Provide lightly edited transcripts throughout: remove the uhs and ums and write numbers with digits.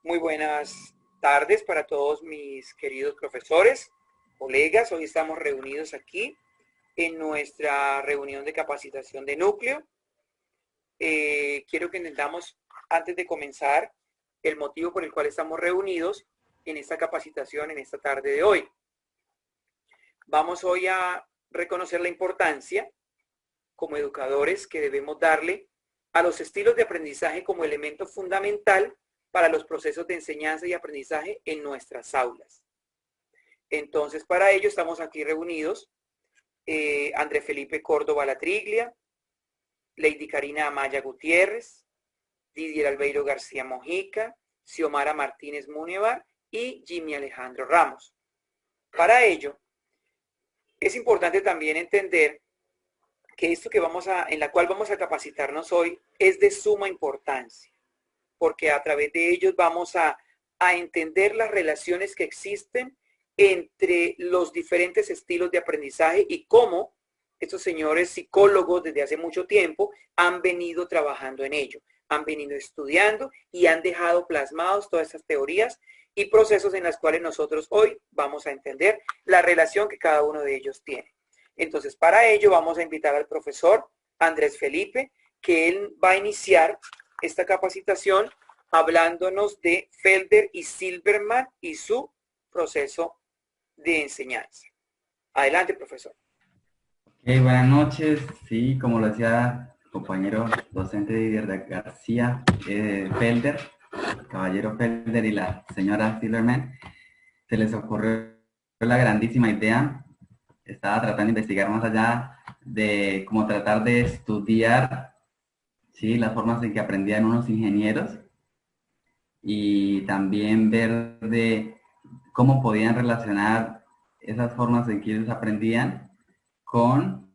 Muy buenas tardes para todos mis queridos profesores, colegas. Hoy estamos reunidos aquí en nuestra reunión de capacitación de núcleo. Quiero que entendamos, antes de comenzar, el motivo por el cual estamos reunidos en esta capacitación en esta tarde de hoy. Vamos hoy a reconocer la importancia como educadores que debemos darle a los estilos de aprendizaje como elemento fundamental para los procesos de enseñanza y aprendizaje en nuestras aulas. Entonces, para ello estamos aquí reunidos André Felipe Córdoba Latriglia, Lady Karina Amaya Gutiérrez, Didier Albeiro García Mojica, Xiomara Martínez Munevar y Jimmy Alejandro Ramos. Para ello, es importante también entender que esto en la cual vamos a capacitarnos hoy es de suma importancia, porque a través de ellos vamos a entender las relaciones que existen entre los diferentes estilos de aprendizaje y cómo estos señores psicólogos desde hace mucho tiempo han venido trabajando en ello, han venido estudiando y han dejado plasmados todas estas teorías y procesos en las cuales nosotros hoy vamos a entender la relación que cada uno de ellos tiene. Entonces, para ello vamos a invitar al profesor Andrés Felipe, que él va a iniciar esta capacitación hablándonos de Felder y Silverman y su proceso de enseñanza. Adelante, profesor. Buenas noches. Sí, como lo decía el compañero docente Didier García Felder, el caballero Felder y la señora Silverman, se les ocurrió la grandísima idea. Estaba tratando de investigar más allá de cómo tratar de estudiar, ¿sí?, las formas en que aprendían unos ingenieros y también ver de cómo podían relacionar esas formas en que ellos aprendían ¿con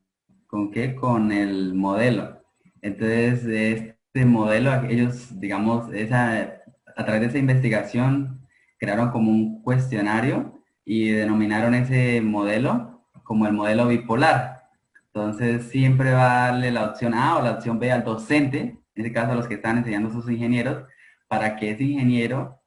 qué? Con el modelo. Entonces, de este modelo, ellos, digamos, a través de esa investigación, crearon como un cuestionario y denominaron ese modelo como el modelo bipolar. Entonces, siempre va a darle la opción A o la opción B al docente, en este caso a los que están enseñando a sus ingenieros, para que ese ingeniero,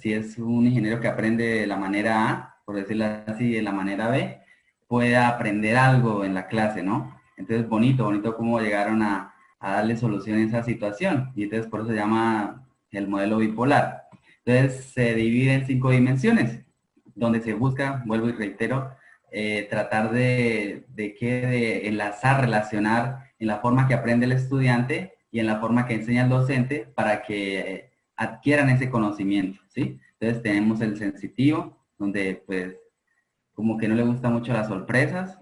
si es un ingeniero que aprende de la manera A, por decirlo así, de la manera B, pueda aprender algo en la clase, ¿no? Entonces, bonito cómo llegaron a darle solución a esa situación. Y entonces por eso se llama el modelo bipolar. Entonces, se divide en 5 dimensiones, donde se busca, vuelvo y reitero, tratar de enlazar, relacionar en la forma que aprende el estudiante y en la forma que enseña el docente para que adquieran ese conocimiento, ¿sí? Entonces, tenemos el sensitivo, donde pues como que no le gusta mucho las sorpresas,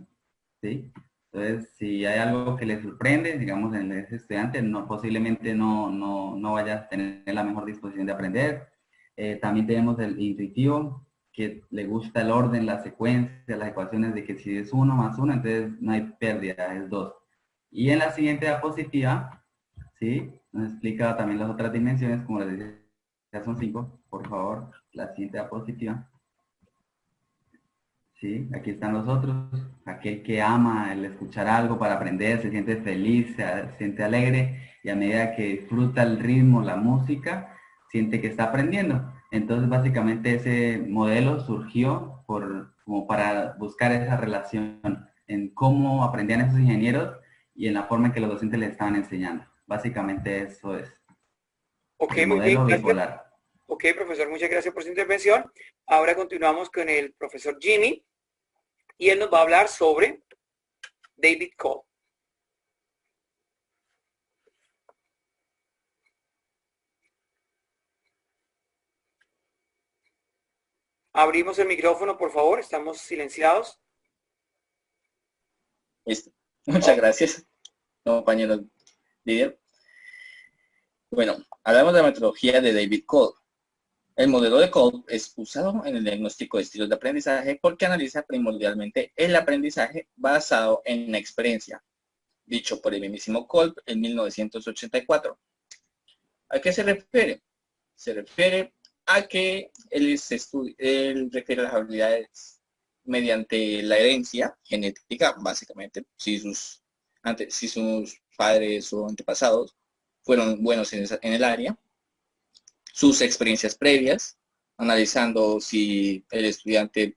¿sí? Entonces, si hay algo que le sorprende, digamos, en ese estudiante, posiblemente no vaya a tener la mejor disposición de aprender. También tenemos el intuitivo, que le gusta el orden, la secuencia, las ecuaciones de que si es 1 más 1, entonces no hay pérdida, es 2. Y en la siguiente diapositiva, ¿sí?, nos explica también las otras dimensiones, como les decía, ya son 5, por favor, la siguiente diapositiva. Sí, aquí están los otros, aquel que ama el escuchar algo para aprender, se siente feliz, se siente alegre y a medida que disfruta el ritmo, la música, siente que está aprendiendo. Entonces, básicamente ese modelo surgió como para buscar esa relación en cómo aprendían esos ingenieros y en la forma en que los docentes les estaban enseñando. Básicamente eso es Ok, el muy bien, modelo gracias. bipolar. Ok, profesor, muchas gracias por su intervención. Ahora continuamos con el profesor Jimmy y él nos va a hablar sobre David Cole. Abrimos el micrófono, por favor, estamos silenciados. Listo. Muchas gracias, compañero Didier. Bueno, hablamos de la metodología de David Cole. El modelo de Cole es usado en el diagnóstico de estilos de aprendizaje porque analiza primordialmente el aprendizaje basado en la experiencia, dicho por el mismísimo Cole en 1984. ¿A qué se refiere? Se refiere a que él refiere a las habilidades mediante la herencia genética, básicamente, si sus padres o antepasados fueron buenos en el área, sus experiencias previas, analizando si el estudiante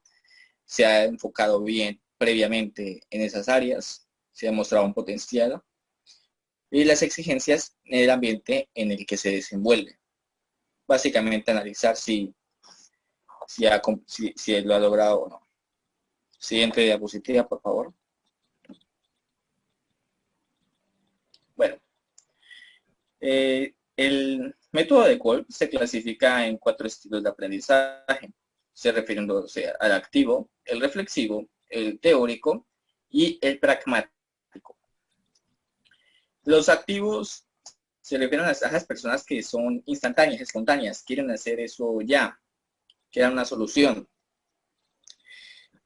se ha enfocado bien previamente en esas áreas, si ha mostrado un potencial, y las exigencias en el ambiente en el que se desenvuelve. Básicamente analizar si lo ha logrado o no. Siguiente diapositiva, por favor. Bueno, el método de Kolb se clasifica en 4 estilos de aprendizaje, se refiriéndose al activo, el reflexivo, el teórico y el pragmático. Los activos se refieren a esas personas que son instantáneas, espontáneas, quieren hacer eso ya, quieren una solución.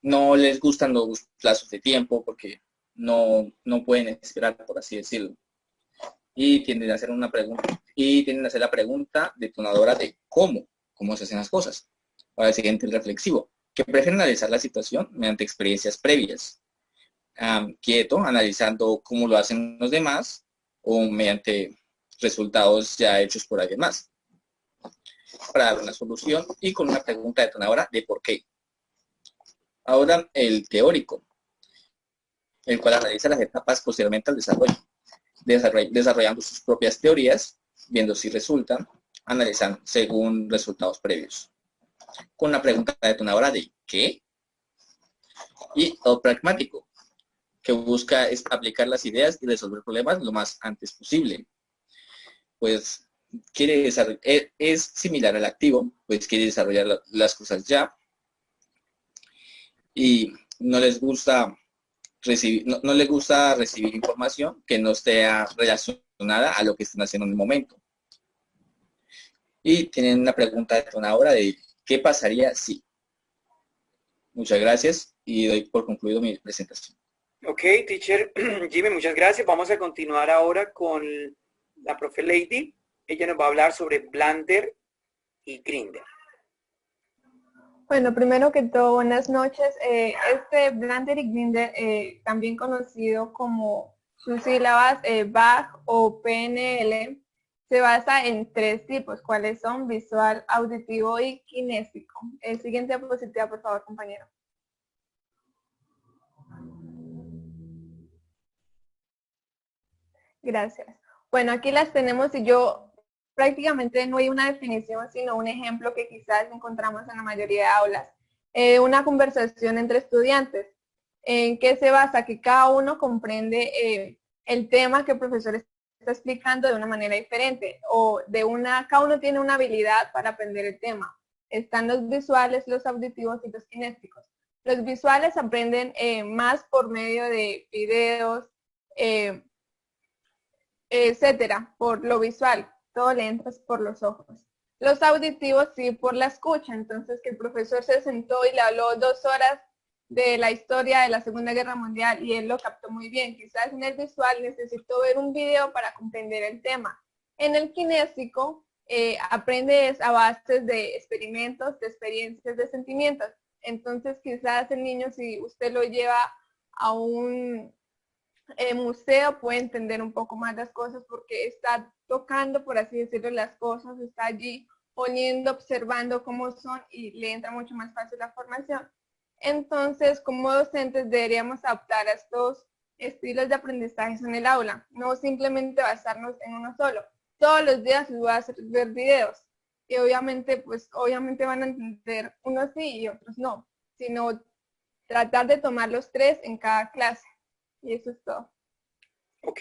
No les gustan los plazos de tiempo porque no pueden esperar, por así decirlo. Y tienden a hacer una pregunta, la pregunta detonadora de cómo se hacen las cosas. Para el siguiente, el reflexivo, que prefiere analizar la situación mediante experiencias previas. Quieto, analizando cómo lo hacen los demás o mediante resultados ya hechos por alguien más. Para dar una solución y con una pregunta detonadora de por qué. Ahora, el teórico, el cual analiza las etapas posteriormente al desarrollo, desarrollando sus propias teorías, viendo si resultan, analizando según resultados previos. Con una pregunta detonadora de ¿qué? Y el pragmático, que busca es aplicar las ideas y resolver problemas lo más antes posible. Pues es similar al activo, pues quiere desarrollar las cosas ya y no les gusta recibir información que no esté relacionada a lo que están haciendo en el momento. Y tienen una pregunta detonadora de ¿qué pasaría si? Muchas gracias y doy por concluido mi presentación. Ok, teacher Jimmy, muchas gracias. Vamos a continuar ahora con la profe Lady. Ella nos va a hablar sobre Blender y Grinder. Bueno, primero que todo, buenas noches. Este Blender y Grinder, también conocido como sus sílabas BAG o PNL, se basa en 3 tipos, cuáles son visual, auditivo y kinésico. Siguiente diapositiva, por favor, compañero. Gracias. Bueno, aquí las tenemos y yo prácticamente no hay una definición, sino un ejemplo que quizás encontramos en la mayoría de aulas. Una conversación entre estudiantes. ¿En qué se basa? Que cada uno comprende el tema que el profesor está explicando de una manera diferente o cada uno tiene una habilidad para aprender el tema. Están los visuales, los auditivos y los kinésicos. Los visuales aprenden más por medio de videos, etcétera, por lo visual, todo le entra por los ojos. Los auditivos sí por la escucha, entonces que el profesor se sentó y le habló 2 horas de la historia de la Segunda Guerra Mundial y él lo captó muy bien. Quizás en el visual necesitó ver un video para comprender el tema. En el kinésico aprende a bases de experimentos, de experiencias, de sentimientos. Entonces quizás el niño, si usted lo lleva a un museo, puede entender un poco más las cosas porque está tocando, por así decirlo, las cosas, está allí oliendo, observando cómo son y le entra mucho más fácil la formación. Entonces, como docentes deberíamos adaptar a estos estilos de aprendizaje en el aula, no simplemente basarnos en uno solo. Todos los días les voy a hacer ver videos y obviamente van a entender unos sí y otros no, sino tratar de tomar los 3 en cada clase. Y eso es todo. Ok,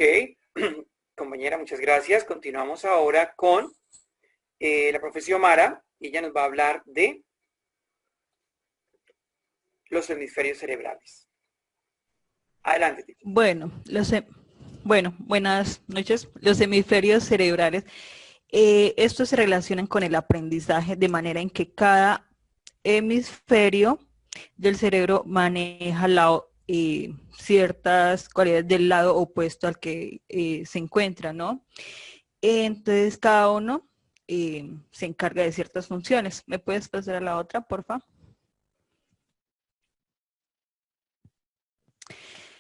compañera, muchas gracias. Continuamos ahora con la profesora Mara. Ella nos va a hablar de los hemisferios cerebrales. Adelante, teacher. Bueno, buenas noches. Los hemisferios cerebrales, estos se relacionan con el aprendizaje de manera en que cada hemisferio del cerebro maneja ciertas cualidades del lado opuesto al que se encuentra, ¿no? Entonces cada uno se encarga de ciertas funciones. ¿Me puedes pasar a la otra, por favor?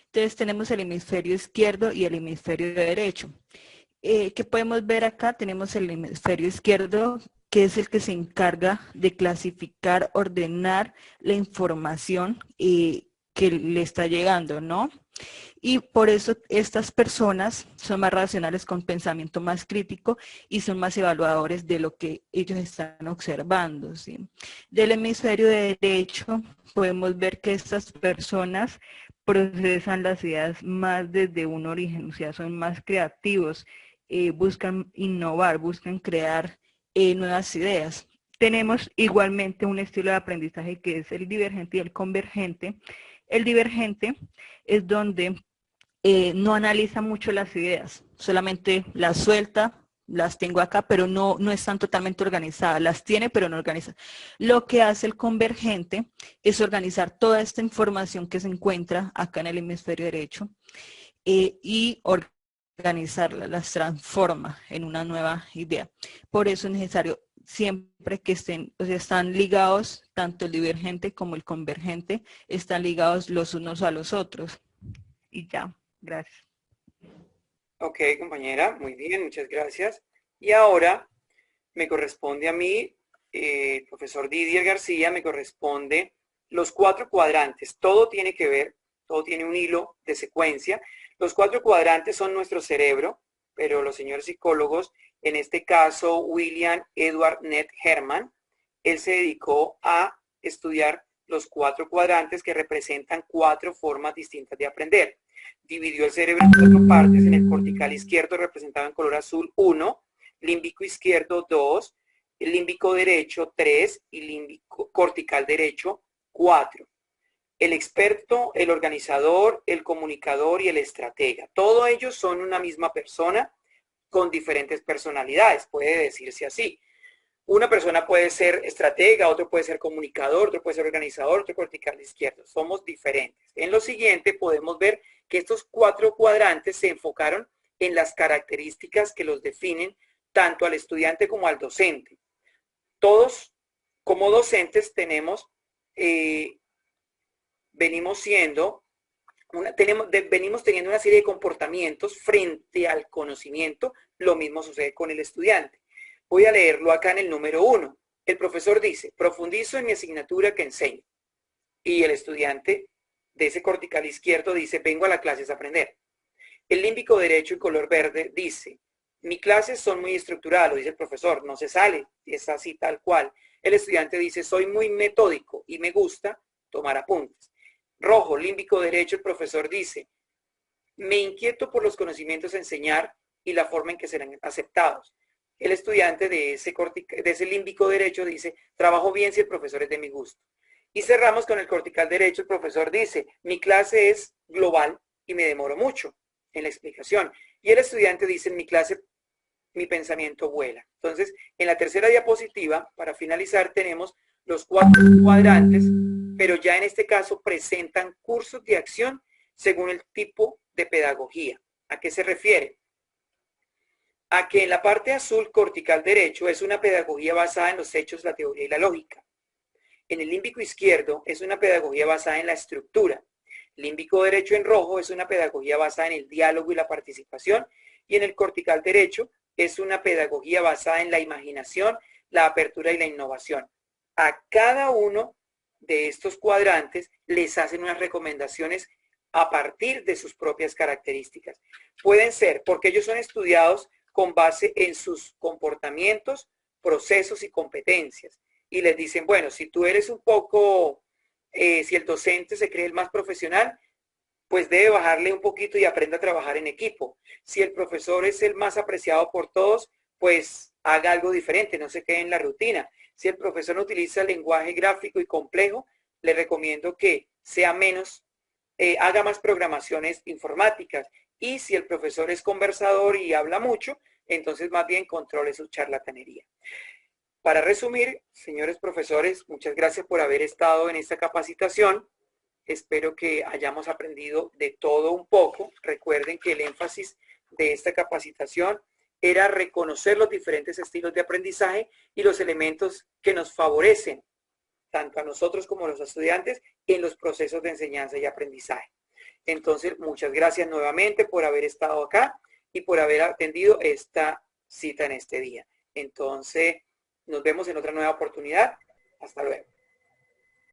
Entonces tenemos el hemisferio izquierdo y el hemisferio derecho. ¿Qué podemos ver acá? Tenemos el hemisferio izquierdo que es el que se encarga de clasificar, ordenar la información que le está llegando, ¿no? Y por eso estas personas son más racionales, con pensamiento más crítico y son más evaluadores de lo que ellos están observando, ¿sí? Del hemisferio de derecho podemos ver que estas personas procesan las ideas más desde un origen, o sea, son más creativos, buscan innovar, buscan crear nuevas ideas. Tenemos igualmente un estilo de aprendizaje que es el divergente y el convergente. El divergente es donde no analiza mucho las ideas, solamente las suelta, las tengo acá, pero no están totalmente organizadas, las tiene pero no organiza. Lo que hace el convergente es organizar toda esta información que se encuentra acá en el hemisferio derecho y organizarla, las transforma en una nueva idea. Por eso es necesario siempre que estén, o sea, están ligados, tanto el divergente como el convergente, están ligados los unos a los otros. Y ya, gracias. Ok, compañera, muy bien, muchas gracias. Y ahora me corresponde a mí, profesor Didier García, me corresponde los 4 cuadrantes. Todo tiene que ver, todo tiene un hilo de secuencia. Los 4 cuadrantes son nuestro cerebro, pero los señores psicólogos, en este caso William Edward Ned Herman, él se dedicó a estudiar los 4 cuadrantes que representan 4 formas distintas de aprender. Dividió el cerebro en 4 partes, en el cortical izquierdo representado en color azul 1, límbico izquierdo 2, el límbico derecho 3 y límbico cortical derecho 4. El experto, el organizador, el comunicador y el estratega. Todos ellos son una misma persona con diferentes personalidades, puede decirse así. Una persona puede ser estratega, otro puede ser comunicador, otro puede ser organizador, otro cortical izquierdo. Somos diferentes. En lo siguiente podemos ver que estos 4 cuadrantes se enfocaron en las características que los definen tanto al estudiante como al docente. Todos, como docentes, venimos teniendo una serie de comportamientos frente al conocimiento. Lo mismo sucede con el estudiante. Voy a leerlo acá en el número 1. El profesor dice, profundizo en mi asignatura que enseño. Y el estudiante de ese cortical izquierdo dice, vengo a la clase a aprender. El límbico derecho y color verde dice, mis clases son muy estructuradas, lo dice el profesor, no se sale, es así tal cual. El estudiante dice, soy muy metódico y me gusta tomar apuntes. Rojo, límbico derecho, el profesor dice, me inquieto por los conocimientos a enseñar y la forma en que serán aceptados. El estudiante de ese límbico derecho dice, trabajo bien si el profesor es de mi gusto. Y cerramos con el cortical derecho, el profesor dice, mi clase es global y me demoro mucho en la explicación. Y el estudiante dice, en mi clase, mi pensamiento vuela. Entonces, en la tercera diapositiva, para finalizar, tenemos los 4 cuadrantes, pero ya en este caso presentan cursos de acción según el tipo de pedagogía. ¿A qué se refiere? A que en la parte azul, cortical derecho, es una pedagogía basada en los hechos, la teoría y la lógica. En el límbico izquierdo es una pedagogía basada en la estructura. Límbico derecho en rojo es una pedagogía basada en el diálogo y la participación. Y en el cortical derecho es una pedagogía basada en la imaginación, la apertura y la innovación. A cada uno de estos cuadrantes les hacen unas recomendaciones a partir de sus propias características. Pueden ser porque ellos son estudiados con base en sus comportamientos, procesos y competencias. Y les dicen, bueno, si tú eres un poco, si el docente se cree el más profesional, pues debe bajarle un poquito y aprenda a trabajar en equipo. Si el profesor es el más apreciado por todos, pues haga algo diferente, no se quede en la rutina. Si el profesor no utiliza lenguaje gráfico y complejo, le recomiendo que sea menos, haga más programaciones informáticas. Y si el profesor es conversador y habla mucho, entonces más bien controle su charlatanería. Para resumir, señores profesores, muchas gracias por haber estado en esta capacitación. Espero que hayamos aprendido de todo un poco. Recuerden que el énfasis de esta capacitación era reconocer los diferentes estilos de aprendizaje y los elementos que nos favorecen, tanto a nosotros como a los estudiantes, en los procesos de enseñanza y aprendizaje. Entonces, muchas gracias nuevamente por haber estado acá y por haber atendido esta cita en este día. Entonces, Nos vemos en otra nueva oportunidad. Hasta luego.